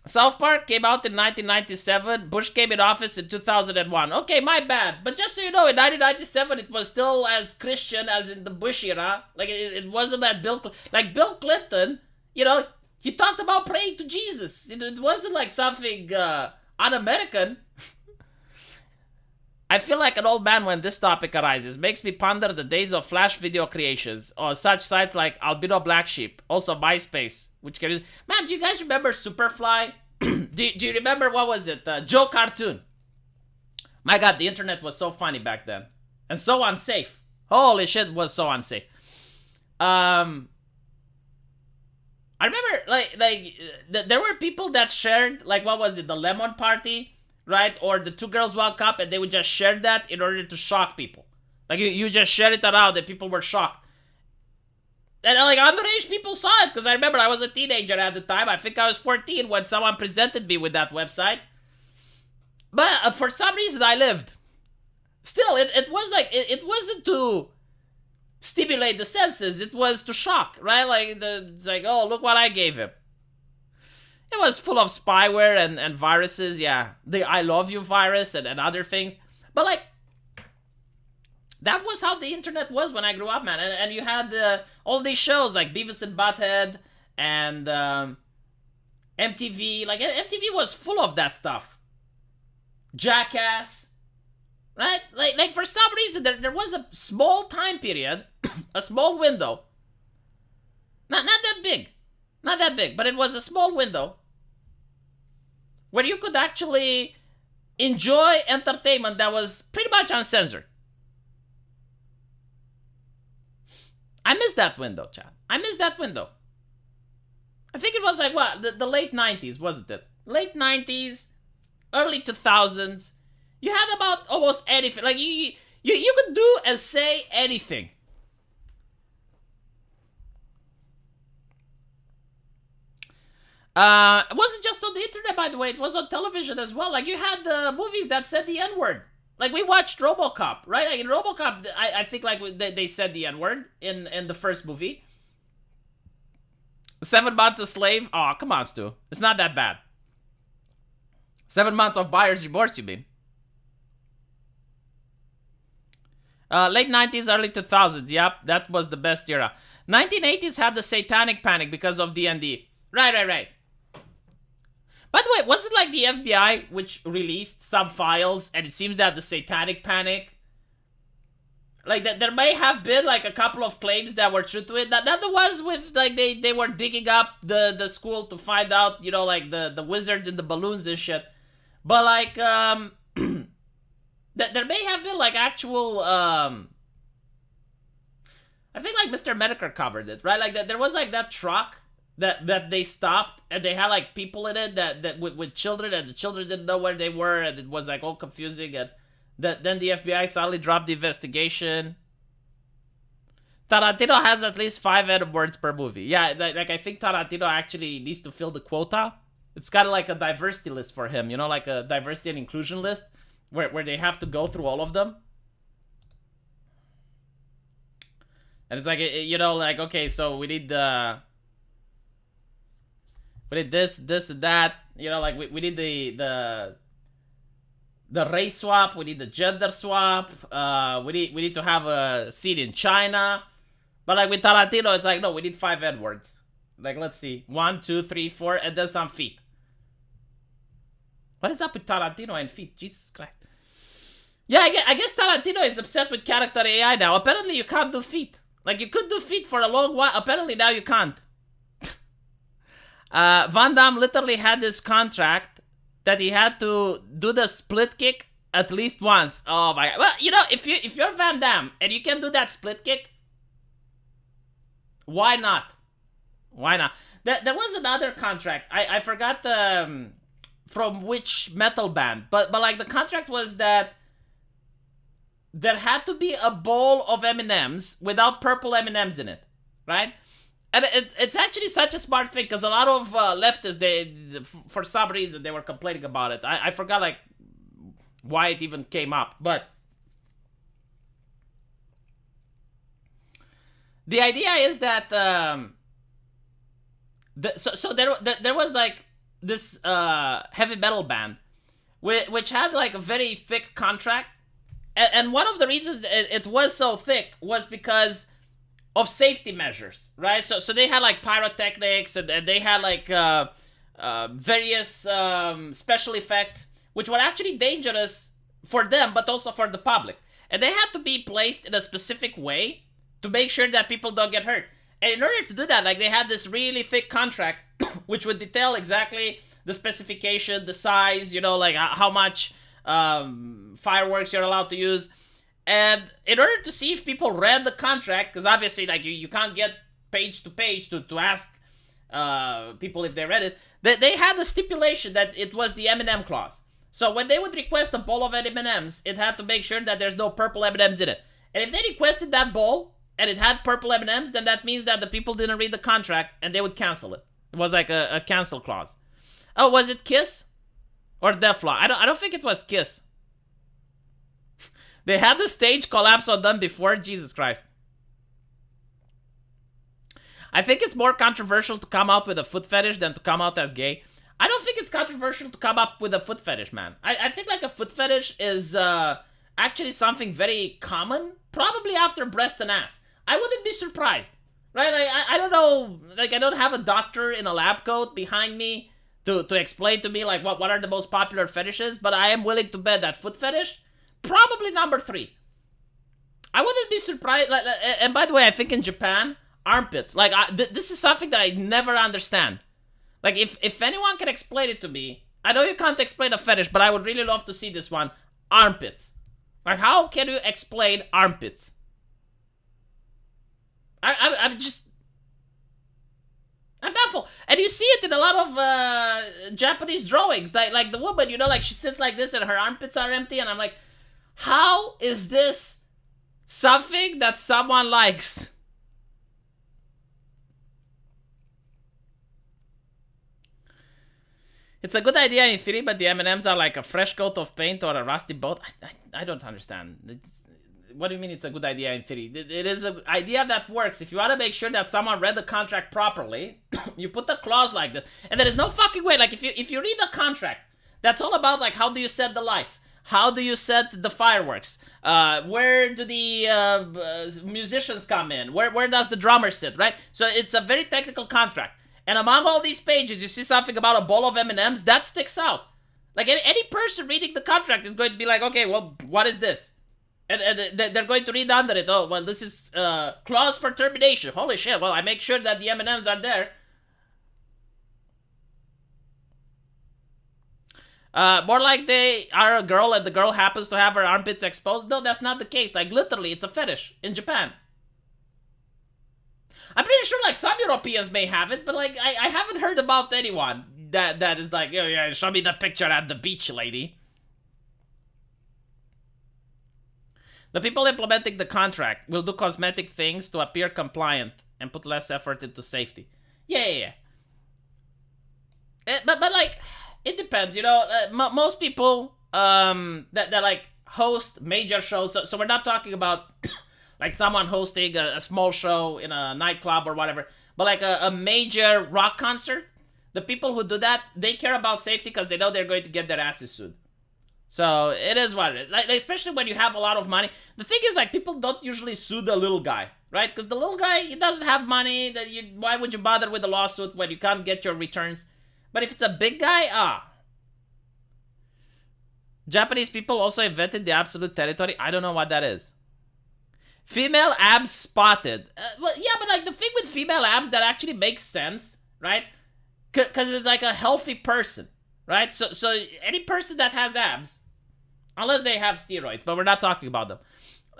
South Park came out in 1997. Bush came in office in 2001. Okay, my bad. But just so you know, in 1997, it was still as Christian as in the Bush era. It wasn't that Bill Clinton, he talked about praying to Jesus. It wasn't something un-American. I feel like an old man when this topic arises. Makes me ponder the days of Flash video creations or such sites like Albino Black Sheep, also MySpace, which can... Man, do you guys remember Superfly? do you remember, what was it? Joe Cartoon. My god, the internet was so funny back then. And so unsafe. Holy shit, it was so unsafe. I remember, there were people that shared, what was it, the Lemon Party? right? Or the Two Girls One Cup, and they would just share that in order to shock people. Like, you just share it around, and people were shocked. And, like, underage people saw it, because I remember I was a teenager at the time. I think I was 14 when someone presented me with that website. But for some reason, I lived. Still, it was like, it wasn't to stimulate the senses, it was to shock, right? Like, it's like, oh, look what I gave him. It was full of spyware and viruses, yeah. The I love you virus and other things. But, like, that was how the internet was when I grew up, man. And you had all these shows like Beavis and Butthead and MTV. Like, MTV was full of that stuff. Jackass. Right? Like for some reason, there was a small time period, a small window. Not that big. Not that big, but it was a small window where you could actually enjoy entertainment that was pretty much uncensored. I miss that window, Chad. I miss that window. I think it was like, what, the late 90s, wasn't it? Late 90s, early 2000s. You had about almost anything. Like, you could do and say anything. It wasn't just on the internet, by the way. It was on television as well. Like, you had movies that said the N-word. Like, we watched RoboCop, right? Like, in RoboCop, I think, like, they said the N-word in the first movie. 7 Months a Slave? Oh, come on, Stu. It's not that bad. 7 months of buyer's remorse, you mean? Late 90s, early 2000s. Yep, that was the best era. 1980s had the Satanic Panic because of D&D. Right. By the way, was it like the FBI which released some files, and it seems that the Satanic Panic, like, that there may have been like a couple of claims that were true to it. Not the ones with, like, they were digging up the school to find out, you know, like the wizards and the balloons and shit. But like, there may have been like actual, I think like Mr. Medicare covered it, right? Like, there was like that truck that they stopped, and they had like people in it that with children, and the children didn't know where they were, and it was like all confusing, and then the FBI suddenly dropped the investigation. Tarantino has at least 5 N-words per movie. Yeah, like I think Tarantino actually needs to fill the quota. It's kind of like a diversity list for him, you know, like a diversity and inclusion list where they have to go through all of them. And it's like, you know, like, okay, so we need this and that, you know, like we need the race swap, we need the gender swap, we need to have a scene in China. But like with Tarantino, it's like, no, we need 5 N-words. Like, let's see, 1, 2, 3, 4, and then some feet. What is up with Tarantino and feet? Jesus Christ. Yeah, I guess Tarantino is upset with character AI now. Apparently you can't do feet. Like, you could do feet for a long while. Apparently now you can't. Van Damme literally had this contract that he had to do the split kick at least once. Oh my god. Well, you know, if you're Van Damme and you can do that split kick, why not? Why not? There was another contract. I forgot from which metal band, but like the contract was that there had to be a bowl of M&Ms without purple M&Ms in it, right? And it's actually such a smart thing, because a lot of leftists, they, for some reason, they were complaining about it. I forgot, like, why it even came up, but the idea is that so there was like this heavy metal band which had like a very thick contract, and one of the reasons it was so thick was because of safety measures, right? So they had like pyrotechnics, and they had like various special effects which were actually dangerous for them but also for the public, and they had to be placed in a specific way to make sure that people don't get hurt. And in order to do that, like, they had this really thick contract which would detail exactly the specification, the size, you know, like how much fireworks you're allowed to use. And in order to see if people read the contract, because obviously, like, you can't get page to page to ask people if they read it, they had a stipulation that it was the M&M clause. So when they would request a bowl of M&Ms, it had to make sure that there's no purple M&Ms in it. And if they requested that bowl and it had purple M&Ms, then that means that the people didn't read the contract and they would cancel it. It was like a cancel clause. Oh, was it Kiss? Or Deflaw? I don't think it was Kiss. They had the stage collapse on them before. Jesus Christ. I think it's more controversial to come out with a foot fetish than to come out as gay. I don't think it's controversial to come up with a foot fetish, man. I think like a foot fetish is actually something very common, probably after breast and ass. I wouldn't be surprised, right? Like, I don't know, like I don't have a doctor in a lab coat behind me to explain to me like what are the most popular fetishes, but I am willing to bet that foot fetish, probably number 3. I wouldn't be surprised, and by the way, I think in Japan, armpits. Like, this is something that I never understand. Like, if anyone can explain it to me, I know you can't explain a fetish, but I would really love to see this one. Armpits. Like, how can you explain armpits? I'm baffled. And you see it in a lot of Japanese drawings. Like the woman, you know, like she sits like this and her armpits are empty, and I'm like, how is this something that someone likes? It's a good idea in theory, but the M&Ms are like a fresh coat of paint or a rusty boat. I don't understand. What do you mean it's a good idea in theory? It is an idea that works. If you want to make sure that someone read the contract properly, you put a clause like this. And there is no fucking way. Like, if you read the contract, that's all about, like, how do you set the lights? How do you set the fireworks? Where do the musicians come in? Where does the drummer sit, right? So it's a very technical contract. And among all these pages, you see something about a bowl of M&Ms, that sticks out. Like, any person reading the contract is going to be like, okay, well, what is this? And they're going to read under it, oh, well, this is clause for termination. Holy shit, well, I make sure that the M&Ms are there. More like they are a girl and the girl happens to have her armpits exposed. No, that's not the case. Like, literally, it's a fetish in Japan. I'm pretty sure, like, some Europeans may have it, but, like, I haven't heard about anyone that is like, oh, yeah, show me the picture at the beach, lady. The people implementing the contract will do cosmetic things to appear compliant and put less effort into safety. Yeah. But like, it depends, you know. Most people that like host major shows, so we're not talking about like someone hosting a small show in a nightclub or whatever, but like a major rock concert. The people who do that, they care about safety because they know they're going to get their asses sued. So it is what it is. Like, especially when you have a lot of money. The thing is, like, people don't usually sue the little guy, right? Because the little guy, he doesn't have money. Why would you bother with a lawsuit when you can't get your returns? But if it's a big guy, Japanese people also invented the absolute territory. I don't know what that is. Female abs spotted. Well, yeah, but like the thing with female abs that actually makes sense, right? Because it's like a healthy person, right? So any person that has abs, unless they have steroids, but we're not talking about them.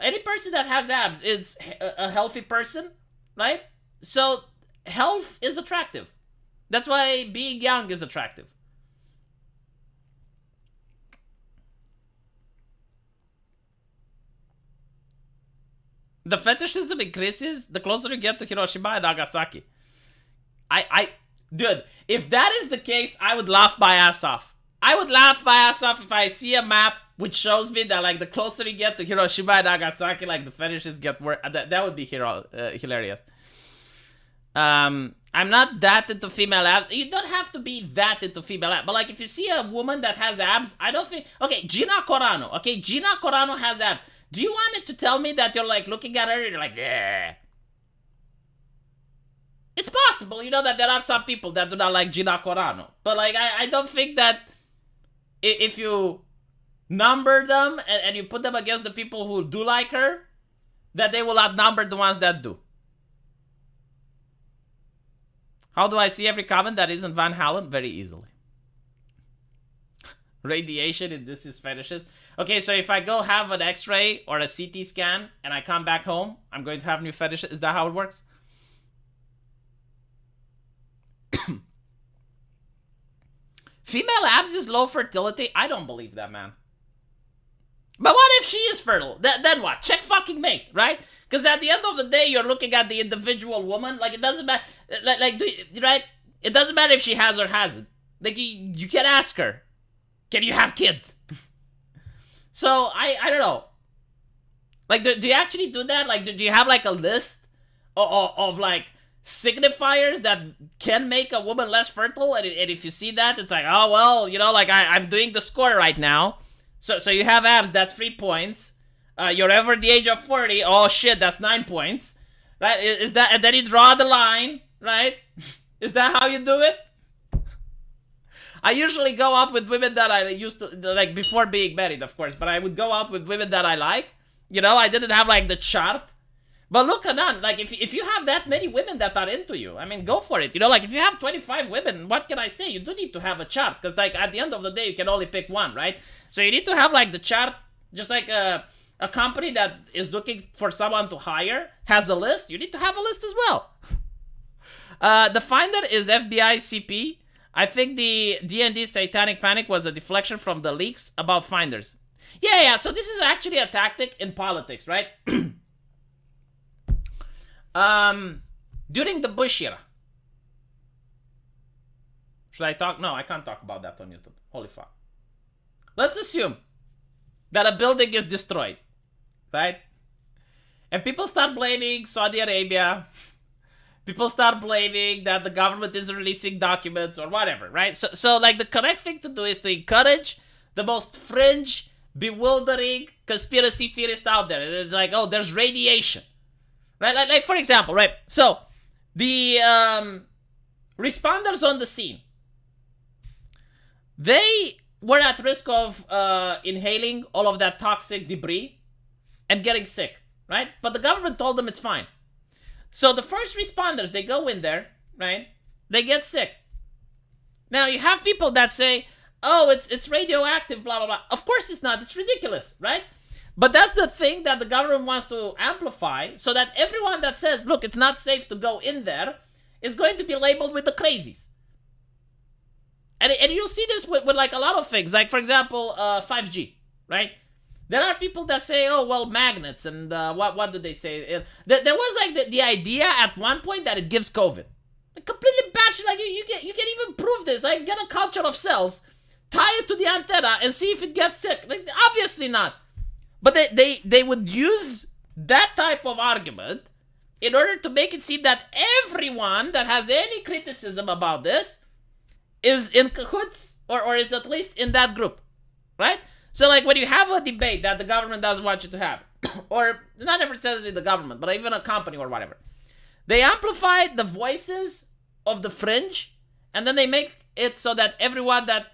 Any person that has abs is a healthy person, right? So health is attractive. That's why being young is attractive. The fetishism increases the closer you get to Hiroshima and Nagasaki. Dude, if that is the case, I would laugh my ass off. I would laugh my ass off if I see a map which shows me that, like, the closer you get to Hiroshima and Nagasaki, like, the fetishes get worse. That would be hilarious. I'm not that into female abs. You don't have to be that into female abs. But, like, if you see a woman that has abs, I don't think... Okay, Gina Carano. Okay, Gina Carano has abs. Do you want me to tell me that you're, like, looking at her and you're like, yeah? It's possible, you know, that there are some people that do not like Gina Carano. But, like, I don't think that if you number them and you put them against the people who do like her, that they will outnumber the ones that do. How do I see every comment that isn't Van Halen? Very easily. Radiation induces fetishes. Okay, so if I go have an x-ray or a CT scan and I come back home, I'm going to have new fetishes. Is that how it works? Female abs is low fertility? I don't believe that, man. But what if she is fertile? Then what? Check fucking mate, right? Because at the end of the day, you're looking at the individual woman. Like, it doesn't matter. Right? It doesn't matter if she has or hasn't. Like, you can ask her, can you have kids? So, I don't know. Like, do you actually do that? Like, do you have, like, a list of like, signifiers that can make a woman less fertile? And if you see that, it's like, oh, well, you know, like, I'm doing the score right now. So you have abs, that's 3 points. You're over the age of 40, oh shit, that's 9 points. Right? Is that, and then you draw the line, right? Is that how you do it? I usually go out with women that I used to, like, before being married, of course, but I would go out with women that I like. You know, I didn't have, like, the chart. But look, Anan, like, if you have that many women that are into you, I mean, go for it. You know, like, if you have 25 women, what can I say? You do need to have a chart, because, like, at the end of the day, you can only pick one, right? So you need to have, like, the chart, just like a company that is looking for someone to hire has a list. You need to have a list as well. The finder is FBI CP. I think the D&D Satanic Panic was a deflection from the leaks about finders. Yeah, so this is actually a tactic in politics, right? During the Bush era. Should I talk? No, I can't talk about that on YouTube. Holy fuck. Let's assume that a building is destroyed, right? And people start blaming Saudi Arabia. People start blaming that the government isn't releasing documents or whatever, right? So like, the correct thing to do is to encourage the most fringe, bewildering conspiracy theorists out there. It's like, oh, there's radiation. Right, like for example, right? So, the responders on the scene, they were at risk of inhaling all of that toxic debris and getting sick, right? But the government told them it's fine. So the first responders, they go in there, right? They get sick. Now, you have people that say, oh, it's radioactive, blah, blah, blah. Of course it's not. It's ridiculous, right? But that's the thing that the government wants to amplify, so that everyone that says, look, it's not safe to go in there, is going to be labeled with the crazies. And you'll see this with like a lot of things. Like, for example, 5G, right? There are people that say, oh, well, magnets, and what do they say? There was like the idea at one point that it gives COVID. Like, completely batshit. Like, you can even prove this. Like, get a culture of cells, tie it to the antenna, and see if it gets sick. Like, obviously not. But they would use that type of argument in order to make it seem that everyone that has any criticism about this is in cahoots or is at least in that group, right? So, like, when you have a debate that the government doesn't want you to have, or not necessarily the government, but even a company or whatever, they amplify the voices of the fringe, and then they make it so that everyone that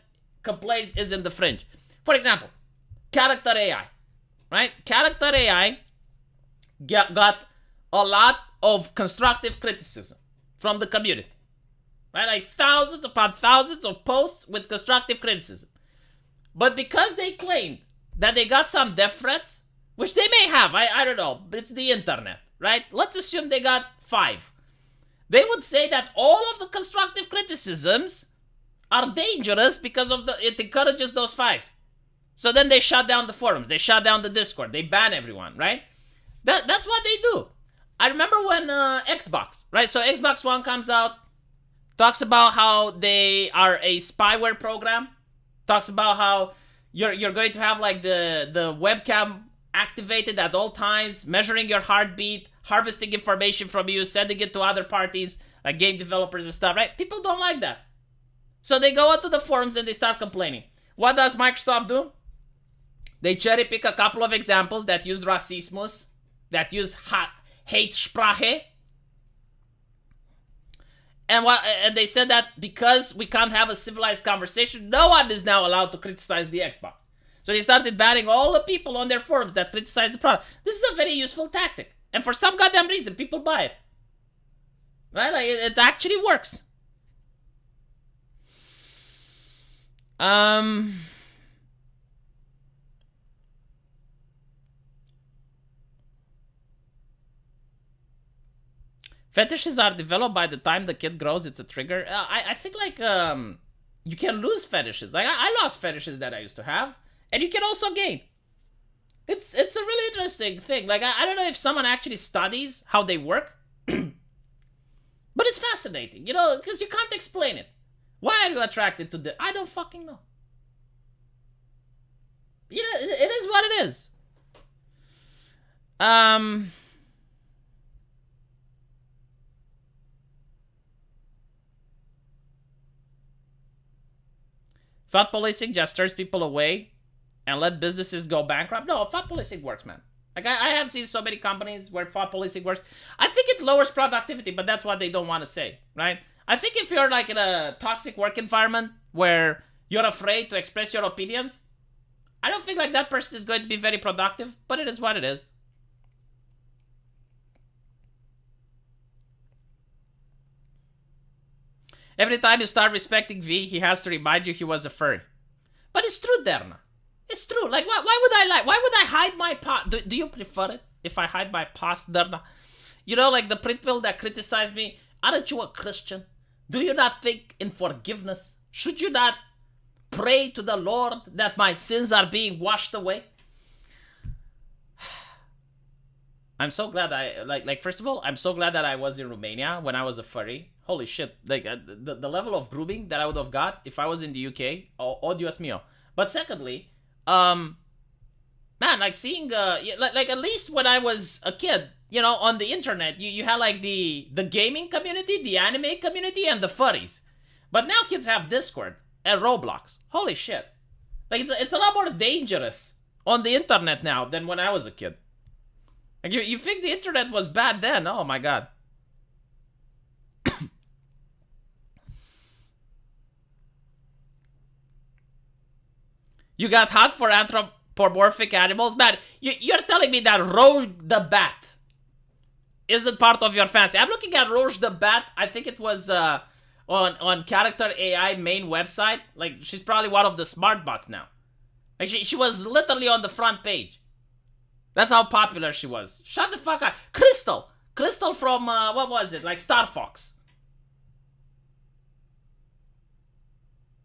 complains is in the fringe. For example, character AI. Right? Character AI got a lot of constructive criticism from the community. Right? Like, thousands upon thousands of posts with constructive criticism. But because they claimed that they got some death threats, which they may have, I don't know, it's the internet, right? Let's assume they got 5. They would say that all of the constructive criticisms are dangerous because of it encourages those 5. So then they shut down the forums, they shut down the Discord, they ban everyone, right? That's what they do. I remember when Xbox, right? So Xbox One comes out, talks about how they are a spyware program, talks about how you're going to have like the webcam activated at all times, measuring your heartbeat, harvesting information from you, sending it to other parties, like game developers and stuff, right? People don't like that. So they go out to the forums and they start complaining. What does Microsoft do? They cherry pick a couple of examples that use racismus, that use hate sprache. And they said that because we can't have a civilized conversation, no one is now allowed to criticize the Xbox. So they started banning all the people on their forums that criticize the product. This is a very useful tactic. And for some goddamn reason, people buy it. Right? Like, it actually works. Fetishes are developed by the time the kid grows. It's a trigger. I think like you can lose fetishes. Like I lost fetishes that I used to have, and you can also gain. It's a really interesting thing. Like I don't know if someone actually studies how they work, but it's fascinating, you know, because you can't explain it. Why are you attracted to the? I don't fucking know. You know, it is what it is. Thought policing just stirs people away and let businesses go bankrupt. No, thought policing works, man. Like I have seen so many companies where thought policing works. I think it lowers productivity, but that's what they don't want to say, right? I think if you're like in a toxic work environment where you're afraid to express your opinions, I don't think like that person is going to be very productive, but it is what it is. Every time you start respecting V, he has to remind you he was a furry. But it's true, Derna. It's true. Like, why would I lie? Why would I hide my past? Do you prefer it if I hide my past, Derna? You know, like the people that criticize me, aren't you a Christian? Do you not think in forgiveness? Should you not pray to the Lord that my sins are being washed away? I'm so glad like first of all, I'm so glad that I was in Romania when I was a furry. Holy shit, like the level of grooming that I would have got if I was in the UK, oh Dios mío. But secondly, man, like seeing like at least when I was a kid, you know, on the internet, you had like the gaming community, the anime community, and the furries. But now kids have Discord and Roblox. Holy shit. Like it's a lot more dangerous on the internet now than when I was a kid. Like you think the internet was bad then? Oh my god. You got hot for anthropomorphic animals? Man, you're telling me that Rouge the Bat isn't part of your fancy. I'm looking at Rouge the Bat. I think it was on Character AI main website. Like, she's probably one of the smart bots now. Like, she was literally on the front page. That's how popular she was. Shut the fuck up. Crystal from, what was it? Like, Star Fox.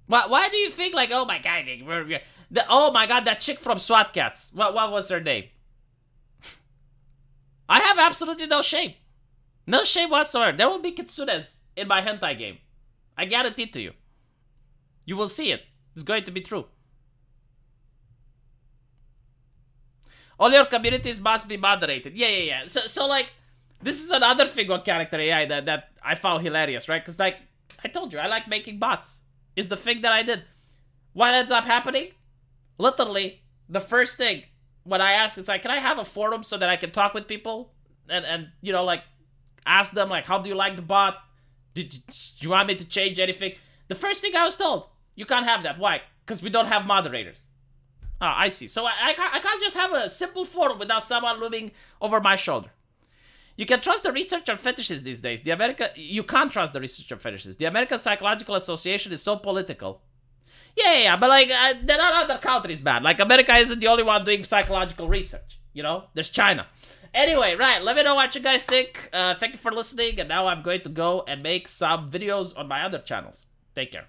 Why do you think, like, oh my god, oh my god, that chick from SWAT Cats. What was her name? I have absolutely no shame. No shame whatsoever. There will be kitsunes in my hentai game. I guarantee it to you. You will see it. It's going to be true. All your communities must be moderated. Yeah. So like, this is another thing on Character AI that I found hilarious, right? Because, like, I told you, I like making bots. Is the thing that I did. What ends up happening? Literally, the first thing when I ask, it's like, can I have a forum so that I can talk with people? And you know, like, ask them, like, how do you like the bot? Do you want me to change anything? The first thing I was told, you can't have that. Why? Because we don't have moderators. Oh, I see. So I can't just have a simple forum without someone looming over my shoulder. You can trust the research on fetishes these days. You can't trust the research on fetishes. The American Psychological Association is so political. Yeah, but like, there are other countries, man. Like, America isn't the only one doing psychological research. You know, there's China. Anyway, right, let me know what you guys think. Thank you for listening, and now I'm going to go and make some videos on my other channels. Take care.